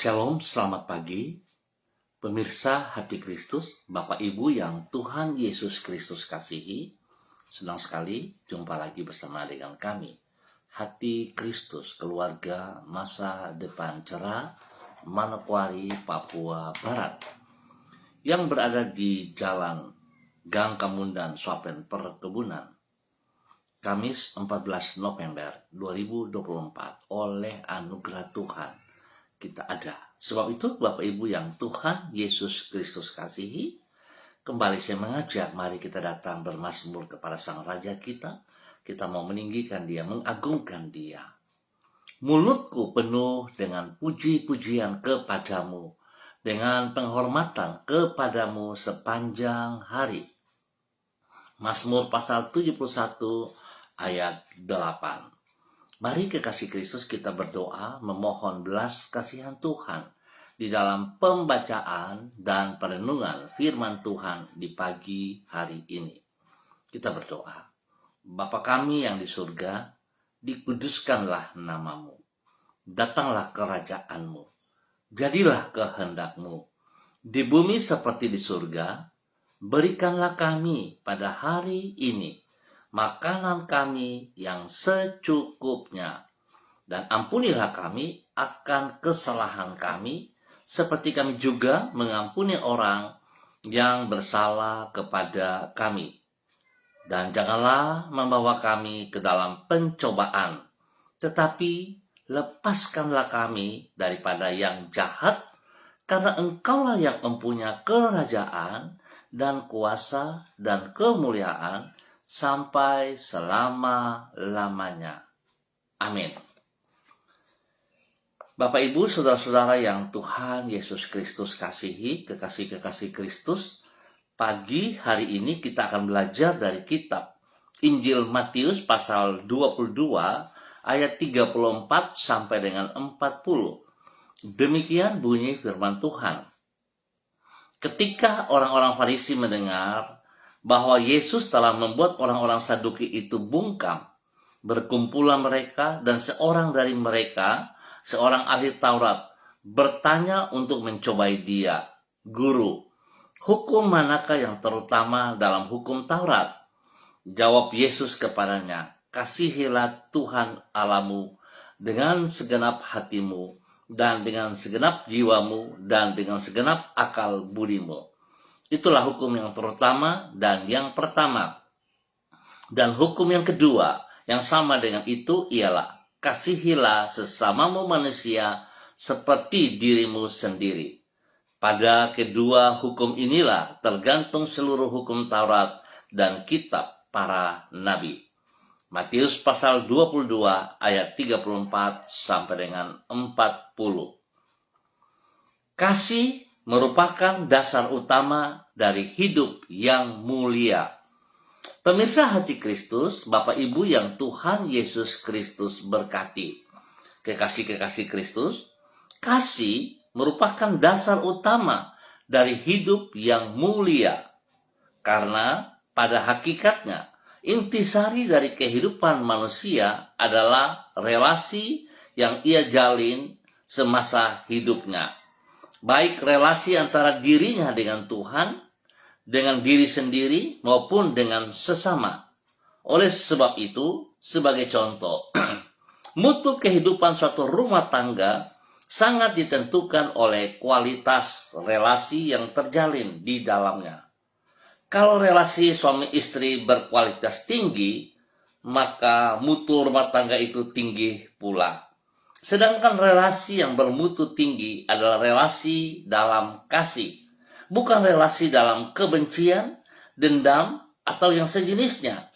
Shalom, selamat pagi, pemirsa Hati Kristus, Bapak Ibu yang Tuhan Yesus Kristus kasihi. Senang sekali jumpa lagi bersama dengan kami, Hati Kristus, keluarga masa depan cerah, Manokwari, Papua Barat, yang berada di Jalan Gang Kamundan, Swapen Perkebunan, Kamis 14 November 2024. Oleh anugerah Tuhan kita ada. Sebab itu Bapak Ibu yang Tuhan Yesus Kristus kasihi, kembali saya mengajak, mari kita datang bermazmur kepada Sang Raja kita. Kita mau meninggikan Dia, mengagungkan Dia. Mulutku penuh dengan puji-pujian kepadamu, dengan penghormatan kepadamu sepanjang hari. Mazmur pasal 71 ayat 8. Mari kekasih Kristus kita berdoa memohon belas kasihan Tuhan di dalam pembacaan dan perenungan firman Tuhan di pagi hari ini. Kita berdoa. Bapa kami yang di surga, dikuduskanlah namamu. Datanglah kerajaanmu. Jadilah kehendakmu. Di bumi seperti di surga, berikanlah kami pada hari ini makanan kami yang secukupnya, dan ampunilah kami akan kesalahan kami, seperti kami juga mengampuni orang yang bersalah kepada kami. Dan janganlah membawa kami ke dalam pencobaan, tetapi lepaskanlah kami daripada yang jahat, karena Engkaulah yang mempunyai kerajaan dan kuasa dan kemuliaan sampai selama-lamanya. Amin. Bapak Ibu, saudara-saudara yang Tuhan Yesus Kristus kasihi, kekasih-kekasih Kristus, pagi hari ini kita akan belajar dari kitab Injil Matius pasal 22 ayat 34 sampai dengan 40. Demikian bunyi firman Tuhan. Ketika orang-orang Farisi mendengar bahwa Yesus telah membuat orang-orang Saduki itu bungkam, berkumpulan mereka dan seorang dari mereka, seorang ahli Taurat, bertanya untuk mencobai Dia, "Guru, hukum manakah yang terutama dalam hukum Taurat?" Jawab Yesus kepadanya, "Kasihilah Tuhan Allahmu dengan segenap hatimu dan dengan segenap jiwamu dan dengan segenap akal budimu. Itulah hukum yang terutama dan yang pertama. Dan hukum yang kedua yang sama dengan itu ialah, kasihilah sesamamu manusia seperti dirimu sendiri. Pada kedua hukum inilah tergantung seluruh hukum Taurat dan kitab para nabi." Matius pasal 22 ayat 34 sampai dengan 40. Kasih merupakan dasar utama dari hidup yang mulia. Pemirsa Hati Kristus, Bapak Ibu yang Tuhan Yesus Kristus berkati, kekasih-kekasih Kristus, kasih merupakan dasar utama dari hidup yang mulia. Karena pada hakikatnya, intisari dari kehidupan manusia adalah relasi yang ia jalin semasa hidupnya. Baik relasi antara dirinya dengan Tuhan, dengan diri sendiri, maupun dengan sesama. Oleh sebab itu, sebagai contoh, mutu kehidupan suatu rumah tangga sangat ditentukan oleh kualitas relasi yang terjalin di dalamnya. Kalau relasi suami istri berkualitas tinggi, maka mutu rumah tangga itu tinggi pula. Sedangkan relasi yang bermutu tinggi adalah relasi dalam kasih, bukan relasi dalam kebencian, dendam, atau yang sejenisnya.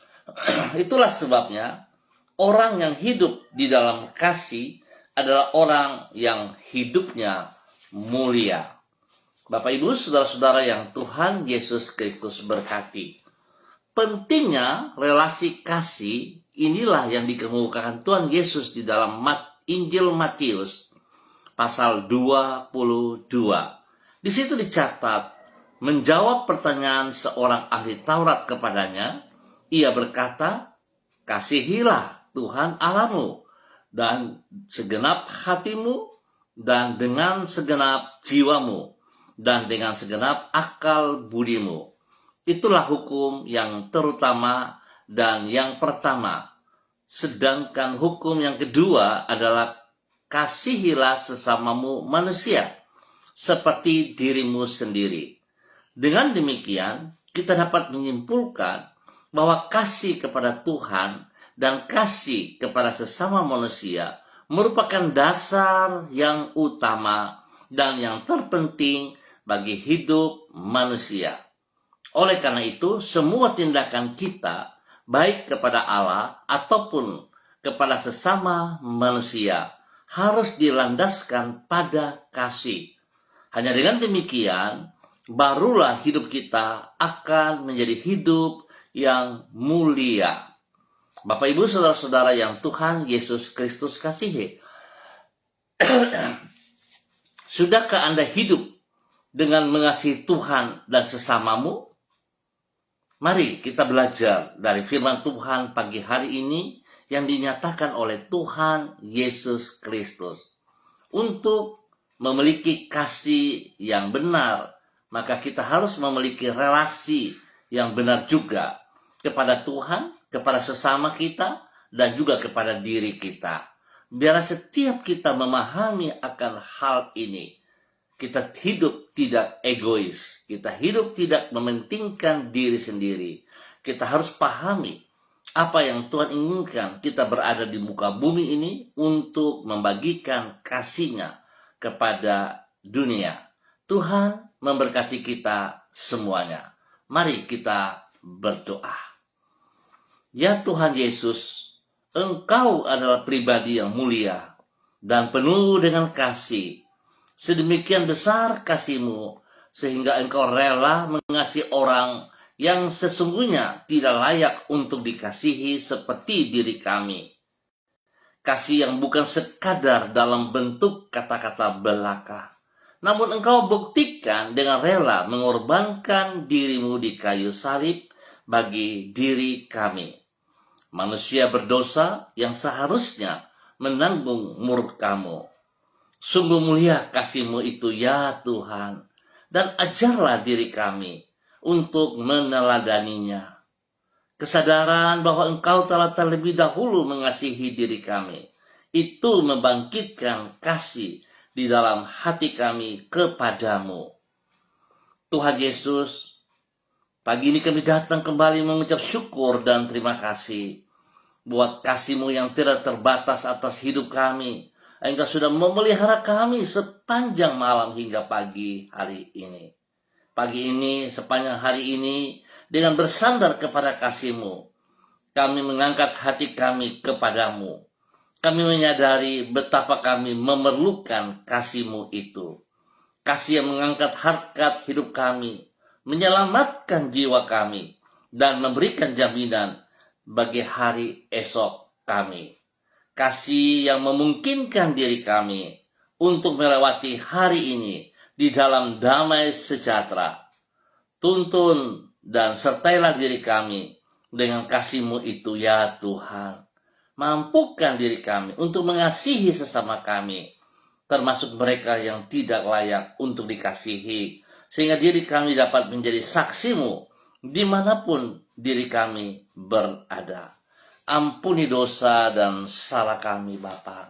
Itulah sebabnya orang yang hidup di dalam kasih adalah orang yang hidupnya mulia. Bapak Ibu, saudara-saudara yang Tuhan Yesus Kristus berkati, pentingnya relasi kasih inilah yang dikemukakan Tuhan Yesus di dalam Injil Matius pasal 22. Di situ dicatat, menjawab pertanyaan seorang ahli Taurat kepadanya, ia berkata, "Kasihilah Tuhan Allahmu dan segenap hatimu dan dengan segenap jiwamu, dan dengan segenap akal budimu. Itulah hukum yang terutama dan yang pertama. Sedangkan hukum yang kedua adalah kasihilah sesamamu manusia, seperti dirimu sendiri. Dengan demikian, kita dapat menyimpulkan bahwa kasih kepada Tuhan dan kasih kepada sesama manusia merupakan dasar yang utama dan yang terpenting bagi hidup manusia. Oleh karena itu, semua tindakan kita, baik kepada Allah ataupun kepada sesama manusia, harus dilandaskan pada kasih. Hanya dengan demikian, barulah hidup kita akan menjadi hidup yang mulia. Bapak, Ibu, saudara-saudara yang Tuhan Yesus Kristus kasihi, sudahkah Anda hidup dengan mengasihi Tuhan dan sesamamu? Mari kita belajar dari firman Tuhan pagi hari ini yang dinyatakan oleh Tuhan Yesus Kristus. Untuk memiliki kasih yang benar, maka kita harus memiliki relasi yang benar juga kepada Tuhan, kepada sesama kita, dan juga kepada diri kita. Biarlah setiap kita memahami akan hal ini, kita hidup tidak egois, kita hidup tidak mementingkan diri sendiri. Kita harus pahami apa yang Tuhan inginkan. Kita berada di muka bumi ini untuk membagikan kasih-Nya kepada dunia. Tuhan memberkati kita semuanya. Mari kita berdoa. Ya Tuhan Yesus, Engkau adalah pribadi yang mulia dan penuh dengan kasih. Sedemikian besar kasih-Mu sehingga Engkau rela mengasihi orang yang sesungguhnya tidak layak untuk dikasihi seperti diri kami. Kasih yang bukan sekadar dalam bentuk kata-kata belaka, namun Engkau buktikan dengan rela mengorbankan diri-Mu di kayu salib bagi diri kami. Manusia berdosa yang seharusnya menanggung murka-Mu. Sungguh mulia kasih-Mu itu ya Tuhan, dan ajarlah diri kami untuk meneladaninya. Kesadaran bahwa Engkau telah terlebih dahulu mengasihi diri kami, itu membangkitkan kasih di dalam hati kami kepadamu. Tuhan Yesus, pagi ini kami datang kembali mengucap syukur dan terima kasih buat kasih-Mu yang tidak terbatas atas hidup kami. Engkau sudah memelihara kami sepanjang malam hingga pagi hari ini. Pagi ini, sepanjang hari ini, dengan bersandar kepada kasih-Mu, kami mengangkat hati kami kepadamu. Kami menyadari betapa kami memerlukan kasih-Mu itu. Kasih yang mengangkat harkat hidup kami, menyelamatkan jiwa kami, dan memberikan jaminan bagi hari esok kami. Kasih yang memungkinkan diri kami untuk melewati hari ini di dalam damai sejahtera. Tuntun dan sertailah diri kami dengan kasih-Mu itu ya Tuhan. Mampukan diri kami untuk mengasihi sesama kami, termasuk mereka yang tidak layak untuk dikasihi, sehingga diri kami dapat menjadi saksi-Mu dimanapun diri kami berada. Ampuni dosa dan salah kami Bapa.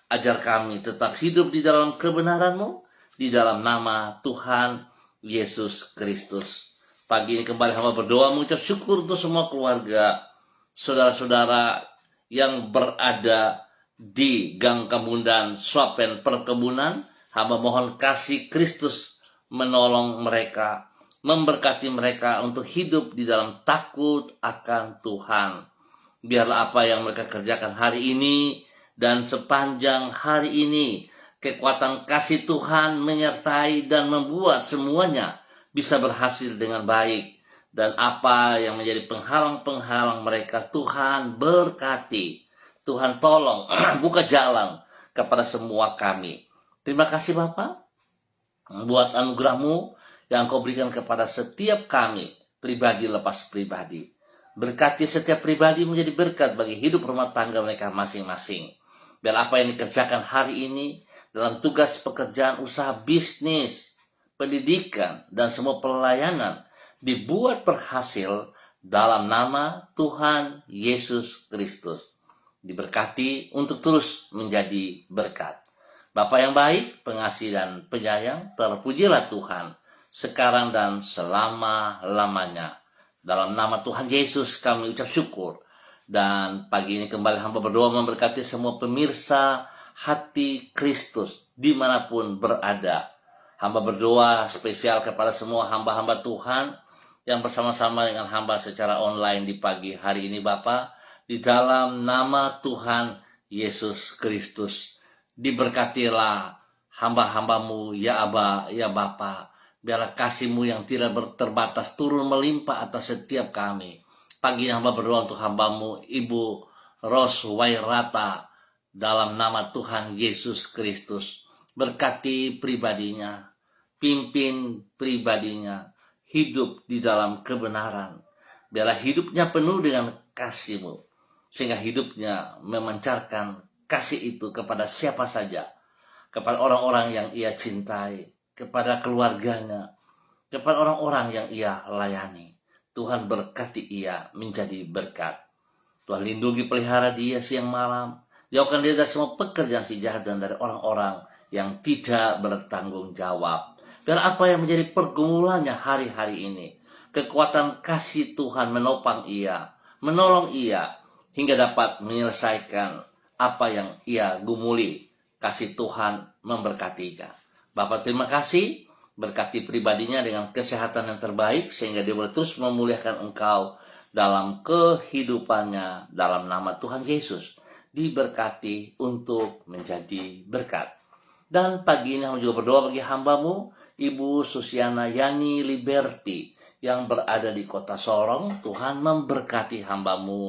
Ajar kami tetap hidup di dalam kebenaran-Mu, di dalam nama Tuhan Yesus Kristus. Pagi ini kembali hamba berdoa mengucap syukur untuk semua keluarga, saudara-saudara yang berada di Gang Kemundan, Swapen Perkebunan. Hamba mohon kasih Kristus menolong mereka, memberkati mereka untuk hidup di dalam takut akan Tuhan. Biarlah apa yang mereka kerjakan hari ini dan sepanjang hari ini, kekuatan kasih Tuhan menyertai dan membuat semuanya bisa berhasil dengan baik. Dan apa yang menjadi penghalang-penghalang mereka, Tuhan berkati. Tuhan tolong buka jalan kepada semua kami. Terima kasih Bapa buat anugerah-Mu yang Engkau berikan kepada setiap kami, pribadi lepas pribadi. Berkati setiap pribadi menjadi berkat bagi hidup rumah tangga mereka masing-masing. Biar apa yang dikerjakan hari ini dalam tugas pekerjaan usaha bisnis, pendidikan, dan semua pelayanan dibuat berhasil dalam nama Tuhan Yesus Kristus. Diberkati untuk terus menjadi berkat. Bapa yang baik, pengasih dan penyayang, terpujilah Tuhan sekarang dan selama-lamanya. Dalam nama Tuhan Yesus kami ucap syukur. Dan pagi ini kembali hamba berdoa memberkati semua pemirsa Hati Kristus dimanapun berada. Hamba berdoa spesial kepada semua hamba-hamba Tuhan yang bersama-sama dengan hamba secara online di pagi hari ini Bapa. Di dalam nama Tuhan Yesus Kristus. Diberkatilah hamba-hambamu ya Aba, ya Bapa. Biarlah kasih-Mu yang tidak terbatas turun melimpah atas setiap kami. Pagi ini hamba berdoa untuk hamba-Mu Ibu Ros Wairata dalam nama Tuhan Yesus Kristus. Berkati pribadinya, pimpin pribadinya, hidup di dalam kebenaran. Biarlah hidupnya penuh dengan kasih-Mu, sehingga hidupnya memancarkan kasih itu kepada siapa saja, kepada orang-orang yang ia cintai, kepada keluarganya, kepada orang-orang yang ia layani. Tuhan berkati ia menjadi berkat. Tuhan lindungi pelihara dia siang malam. Jauhkan dia dari semua pekerjaan si jahat dan dari orang-orang yang tidak bertanggung jawab. Biar apa yang menjadi pergumulannya hari-hari ini, kekuatan kasih Tuhan menopang ia, menolong ia, hingga dapat menyelesaikan apa yang ia gumuli. Kasih Tuhan memberkati. Bapak terima kasih, berkati pribadinya dengan kesehatan yang terbaik, sehingga dia boleh terus memuliakan Engkau dalam kehidupannya, dalam nama Tuhan Yesus. Diberkati untuk menjadi berkat. Dan pagi ini juga berdoa bagi hamba-Mu, Ibu Susiana Yani Liberty, yang berada di kota Sorong. Tuhan memberkati hamba-Mu,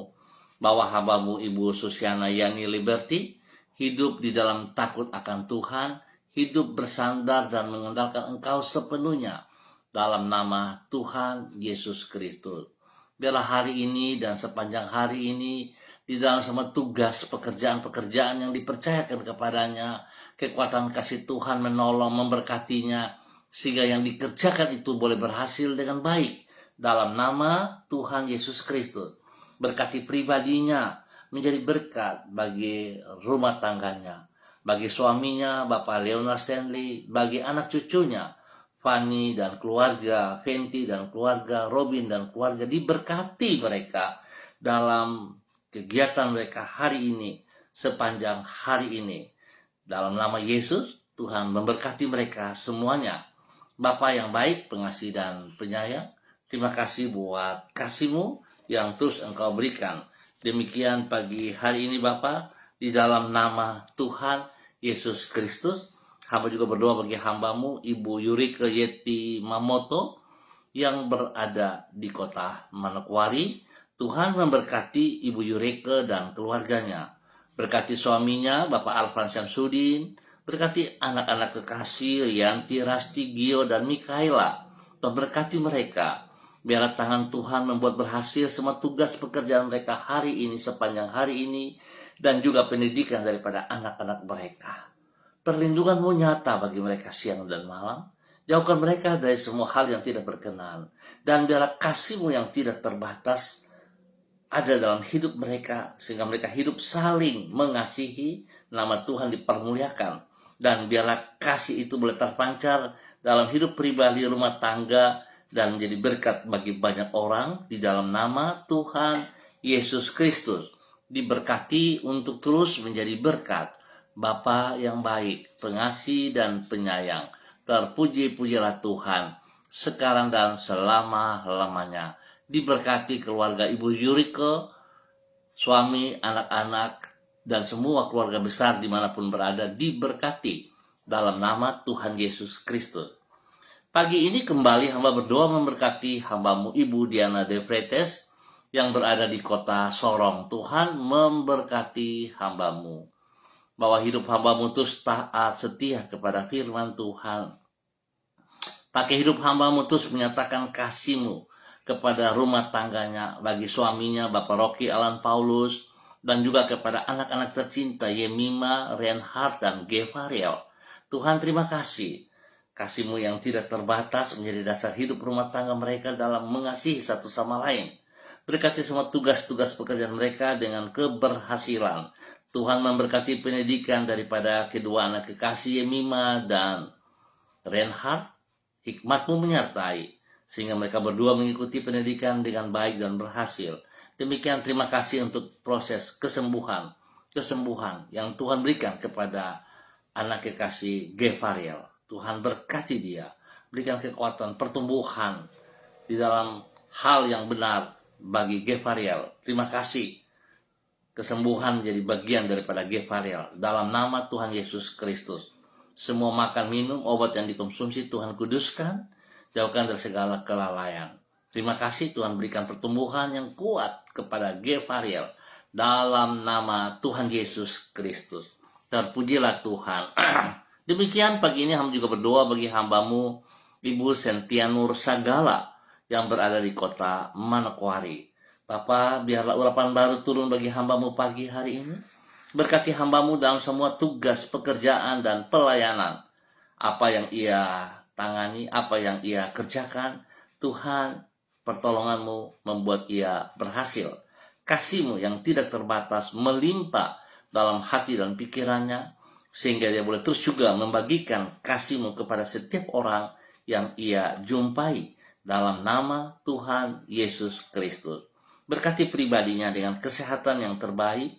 bahwa hamba-Mu Ibu Susiana Yani Liberty hidup di dalam takut akan Tuhan, hidup bersandar dan mengandalkan Engkau sepenuhnya dalam nama Tuhan Yesus Kristus. Biarlah hari ini dan sepanjang hari ini di dalam semua tugas pekerjaan-pekerjaan yang dipercayakan kepadanya, kekuatan kasih Tuhan menolong, memberkatinya, sehingga yang dikerjakan itu boleh berhasil dengan baik dalam nama Tuhan Yesus Kristus. Berkati pribadinya menjadi berkat bagi rumah tangganya, bagi suaminya Bapak Leonard Stanley, bagi anak cucunya Fanny dan keluarga, Fenty dan keluarga, Robin dan keluarga. Diberkati mereka dalam kegiatan mereka hari ini, sepanjang hari ini. Dalam nama Yesus, Tuhan memberkati mereka semuanya. Bapa yang baik, pengasih dan penyayang, terima kasih buat kasih-Mu yang terus Engkau berikan. Demikian pagi hari ini Bapa, di dalam nama Tuhan Yesus Kristus, hamba juga berdoa bagi hamba-Mu Ibu Yurike Yeti Mamoto yang berada di kota Manokwari. Tuhan memberkati Ibu Yurike dan keluarganya. Berkati suaminya Bapak Alfan Syamsuddin, berkati anak-anak kekasih Rianti, Rasti, Gio dan Mikaela. Tuhan berkati mereka. Biarlah tangan Tuhan membuat berhasil semua tugas pekerjaan mereka hari ini, sepanjang hari ini, dan juga pendidikan daripada anak-anak mereka. Perlindungan-Mu nyata bagi mereka siang dan malam. Jauhkan mereka dari semua hal yang tidak berkenan. Dan biarlah kasih-Mu yang tidak terbatas ada dalam hidup mereka, sehingga mereka hidup saling mengasihi, nama Tuhan dipermuliakan. Dan biarlah kasih itu boleh terpancar dalam hidup pribadi, rumah tangga, dan menjadi berkat bagi banyak orang di dalam nama Tuhan Yesus Kristus. Diberkati untuk terus menjadi berkat. Bapa yang baik, pengasih dan penyayang, terpuji-pujilah Tuhan sekarang dan selama-lamanya. Diberkati keluarga Ibu Yurike, suami, anak-anak, dan semua keluarga besar dimanapun berada, diberkati dalam nama Tuhan Yesus Kristus. Pagi ini kembali hamba berdoa memberkati hamba-Mu Ibu Diana De Pretes yang berada di kota Sorong. Tuhan memberkati hamba-Mu, bahwa hidup hamba-Mu terus taat setia kepada firman Tuhan. Pakai hidup hamba-Mu terus menyatakan kasih-Mu kepada rumah tangganya, bagi suaminya Bapak Rocky Alan Paulus, dan juga kepada anak-anak tercinta Yemima, Reinhard, dan Gevariel. Tuhan, terima kasih. Kasih-Mu yang tidak terbatas menjadi dasar hidup rumah tangga mereka dalam mengasihi satu sama lain. Berkati semua tugas-tugas pekerjaan mereka dengan keberhasilan. Tuhan memberkati pendidikan daripada kedua anak kekasih Yemima dan Reinhard. Hikmat-Mu menyertai, sehingga mereka berdua mengikuti pendidikan dengan baik dan berhasil. Demikian terima kasih untuk proses kesembuhan yang Tuhan berikan kepada anak kekasih Gefariel. Tuhan berkati dia, berikan kekuatan pertumbuhan di dalam hal yang benar bagi Gefariel. Terima kasih, kesembuhan menjadi bagian daripada Gefariel dalam nama Tuhan Yesus Kristus. Semua makan, minum, obat yang dikonsumsi Tuhan kuduskan, jauhkan dari segala kelalaian. Terima kasih, Tuhan berikan pertumbuhan yang kuat kepada Gefariel dalam nama Tuhan Yesus Kristus. Terpujilah Tuhan. Demikian pagi ini hamba juga berdoa bagi hamba-Mu Ibu Sentianur Sagala yang berada di kota Manokwari. Bapa, biarlah urapan baru turun bagi hamba-Mu pagi hari ini. Berkati hamba-Mu dalam semua tugas, pekerjaan, dan pelayanan. Apa yang ia tangani, apa yang ia kerjakan, Tuhan, pertolongan-Mu membuat ia berhasil. Kasih-Mu yang tidak terbatas melimpah dalam hati dan pikirannya, sehingga dia boleh terus juga membagikan kasih-Mu kepada setiap orang yang ia jumpai dalam nama Tuhan Yesus Kristus. Berkati pribadinya dengan kesehatan yang terbaik,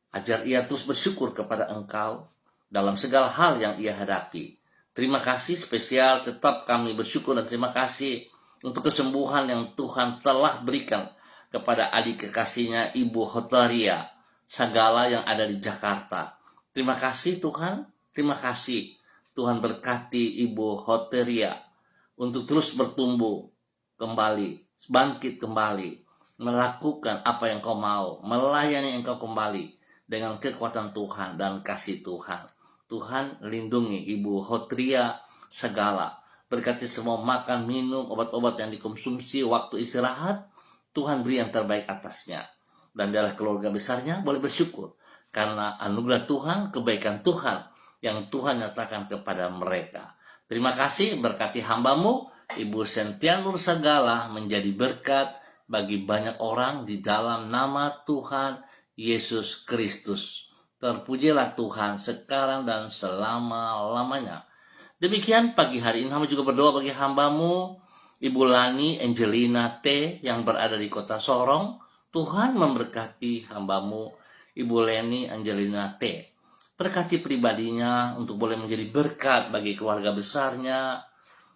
ajar ia terus bersyukur kepada Engkau dalam segala hal yang ia hadapi. Terima kasih spesial, tetap kami bersyukur dan terima kasih untuk kesembuhan yang Tuhan telah berikan kepada adik kekasihnya Ibu Hotaria Sagala yang ada di Jakarta. Terima kasih Tuhan, terima kasih. Tuhan berkati Ibu Hotaria untuk terus bertumbuh kembali, bangkit kembali, melakukan apa yang Kau mau, melayani Engkau kembali dengan kekuatan Tuhan dan kasih Tuhan. Tuhan lindungi Ibu Hotaria Sagala. Berkati semua makan, minum, obat-obat yang dikonsumsi, waktu istirahat. Tuhan beri yang terbaik atasnya. Dan dalam keluarga besarnya boleh bersyukur karena anugerah Tuhan, kebaikan Tuhan yang Tuhan nyatakan kepada mereka. Terima kasih, berkati hamba-Mu Ibu Sentianur Sagala menjadi berkat bagi banyak orang di dalam nama Tuhan Yesus Kristus. Terpujilah Tuhan sekarang dan selama-lamanya. Demikian pagi hari ini hamba juga berdoa bagi hamba-Mu Ibu Lani Angelina T yang berada di kota Sorong. Tuhan memberkati hamba-Mu Ibu Leni Angelina T. Berkati pribadinya untuk boleh menjadi berkat bagi keluarga besarnya,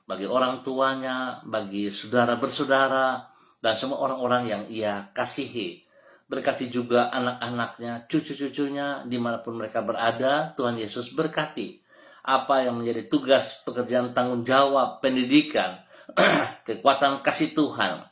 bagi orang tuanya, bagi saudara bersaudara, dan semua orang-orang yang ia kasihi. Berkati juga anak-anaknya, cucu-cucunya, dimanapun mereka berada. Tuhan Yesus berkati apa yang menjadi tugas, pekerjaan, tanggung jawab, pendidikan, kekuatan kasih Tuhan,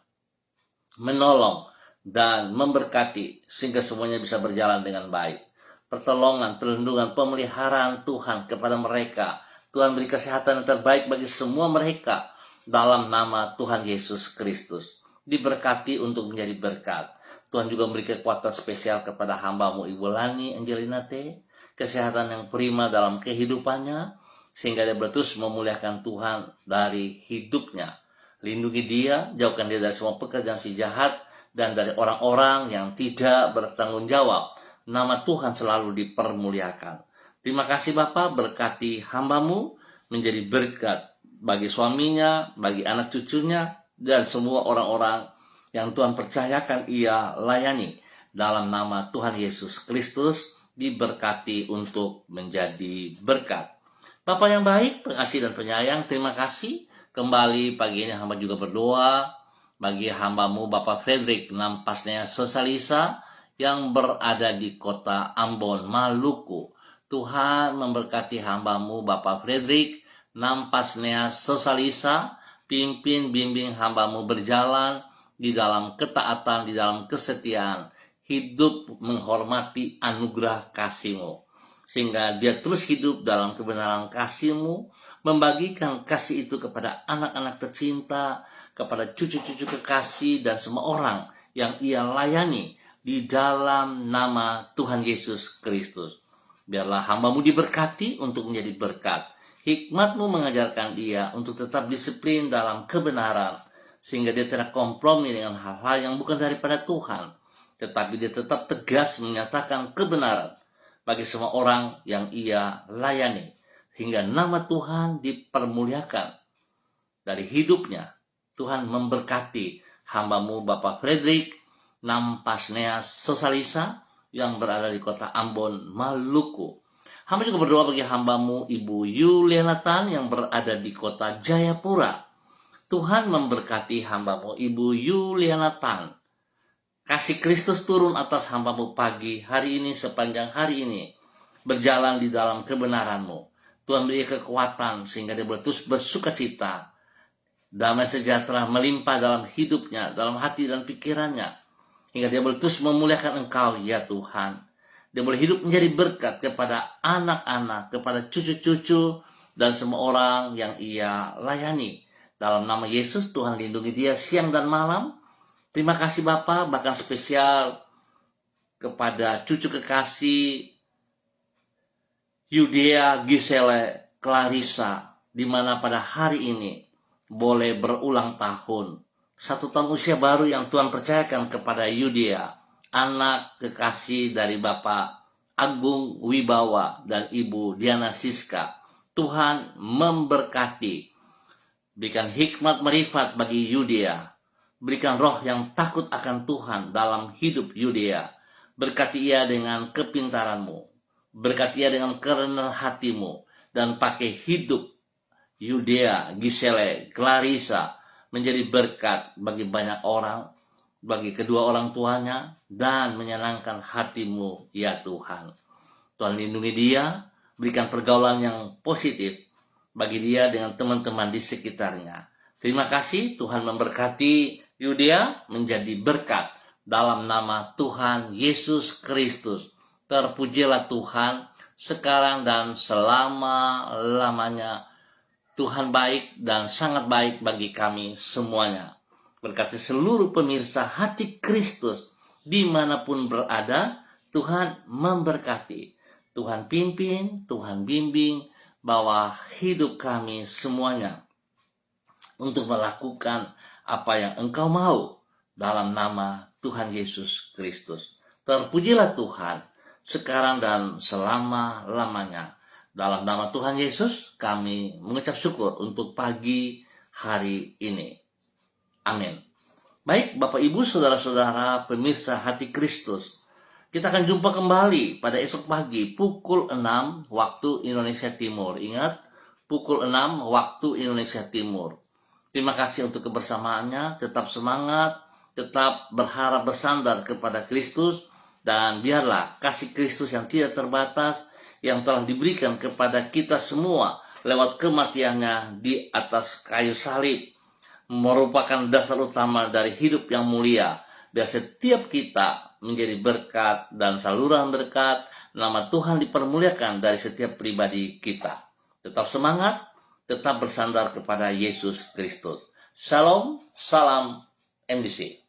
menolong dan memberkati sehingga semuanya bisa berjalan dengan baik. Pertolongan, perlindungan, pemeliharaan Tuhan kepada mereka. Tuhan beri kesehatan yang terbaik bagi semua mereka dalam nama Tuhan Yesus Kristus. Diberkati untuk menjadi berkat. Tuhan juga memberi kekuatan spesial kepada hamba-Mu Ibu Lani Angelina T. Kesehatan yang prima dalam kehidupannya, sehingga dia terus memuliakan Tuhan dari hidupnya. Lindungi dia, jauhkan dia dari semua pekerjaan si jahat, dan dari orang-orang yang tidak bertanggung jawab. Nama Tuhan selalu dipermuliakan. Terima kasih Bapa, berkati hamba-Mu menjadi berkat bagi suaminya, bagi anak cucunya, dan semua orang-orang yang Tuhan percayakan ia layani. Dalam nama Tuhan Yesus Kristus, diberkati untuk menjadi berkat. Bapa yang baik, pengasih dan penyayang, terima kasih. Kembali pagi ini hamba juga berdoa bagi hamba-Mu Bapak Frederick Nampasnea Sosalisa yang berada di kota Ambon, Maluku. Tuhan memberkati hamba-Mu Bapak Frederick Nampasnea Sosalisa, pimpin bimbing hamba-Mu berjalan di dalam ketaatan, di dalam kesetiaan, hidup menghormati anugerah kasih-Mu, sehingga dia terus hidup dalam kebenaran kasih-Mu, membagikan kasih itu kepada anak-anak tercinta, kepada cucu-cucu kekasih, dan semua orang yang ia layani di dalam nama Tuhan Yesus Kristus. Biarlah hamba-Mu diberkati untuk menjadi berkat. Hikmat-Mu mengajarkan dia untuk tetap disiplin dalam kebenaran, sehingga dia tidak kompromi dengan hal-hal yang bukan daripada Tuhan, tetapi dia tetap tegas menyatakan kebenaran bagi semua orang yang ia layani, hingga nama Tuhan dipermuliakan dari hidupnya. Tuhan memberkati hamba-Mu Bapak Frederick Nampasnea Sosalisa yang berada di kota Ambon, Maluku. Hamba juga berdoa bagi hamba-Mu Ibu Yuliana Tan yang berada di kota Jayapura. Tuhan memberkati hamba-Mu Ibu Yuliana Tan. Kasih Kristus turun atas hamba-Mu pagi hari ini, sepanjang hari ini, berjalan di dalam kebenaran-Mu. Tuhan beri kekuatan sehingga dia boleh terus bersuka cita. Damai sejahtera melimpah dalam hidupnya, dalam hati dan pikirannya, hingga dia boleh terus memuliakan Engkau, ya Tuhan. Dia boleh hidup menjadi berkat kepada anak-anak, kepada cucu-cucu, dan semua orang yang ia layani. Dalam nama Yesus, Tuhan lindungi dia siang dan malam. Terima kasih Bapa, bahkan spesial kepada cucu kekasih Yudea Gisele Clarissa, di mana pada hari ini boleh berulang tahun. 1 tahun usia baru yang Tuhan percayakan kepada Yudea, anak kekasih dari Bapak Agung Wibawa dan Ibu Diana Siska. Tuhan memberkati. Berikan hikmat marifat bagi Yudea. Berikan roh yang takut akan Tuhan dalam hidup Yudea. Berkati ia dengan kepintaran-Mu. Berkati ia dengan kerendahan hati-Mu. Dan pakai hidup Yudea Gisele Clarissa menjadi berkat bagi banyak orang, bagi kedua orang tuanya, dan menyenangkan hati-Mu, ya Tuhan. Tuhan lindungi dia, berikan pergaulan yang positif bagi dia dengan teman-teman di sekitarnya. Terima kasih, Tuhan memberkati Yudea menjadi berkat dalam nama Tuhan Yesus Kristus. Terpujilah Tuhan sekarang dan selama-lamanya. Tuhan baik dan sangat baik bagi kami semuanya. Berkati seluruh pemirsa hati Kristus dimanapun berada, Tuhan memberkati. Tuhan pimpin, Tuhan bimbing bahwa hidup kami semuanya untuk melakukan apa yang Engkau mau dalam nama Tuhan Yesus Kristus. Terpujilah Tuhan sekarang dan selama-lamanya. Dalam nama Tuhan Yesus kami mengucap syukur untuk pagi hari ini. Amin. Baik Bapak Ibu Saudara-saudara pemirsa hati Kristus, kita akan jumpa kembali pada esok pagi pukul 6 waktu Indonesia Timur. Ingat, pukul 6 waktu Indonesia Timur. Terima kasih untuk kebersamaannya, tetap semangat, tetap berharap bersandar kepada Kristus, dan biarlah kasih Kristus yang tidak terbatas yang telah diberikan kepada kita semua lewat kematiannya di atas kayu salib merupakan dasar utama dari hidup yang mulia. Biar setiap kita menjadi berkat dan saluran berkat, nama Tuhan dipermuliakan dari setiap pribadi kita. Tetap semangat, tetap bersandar kepada Yesus Kristus. Shalom, salam MDC.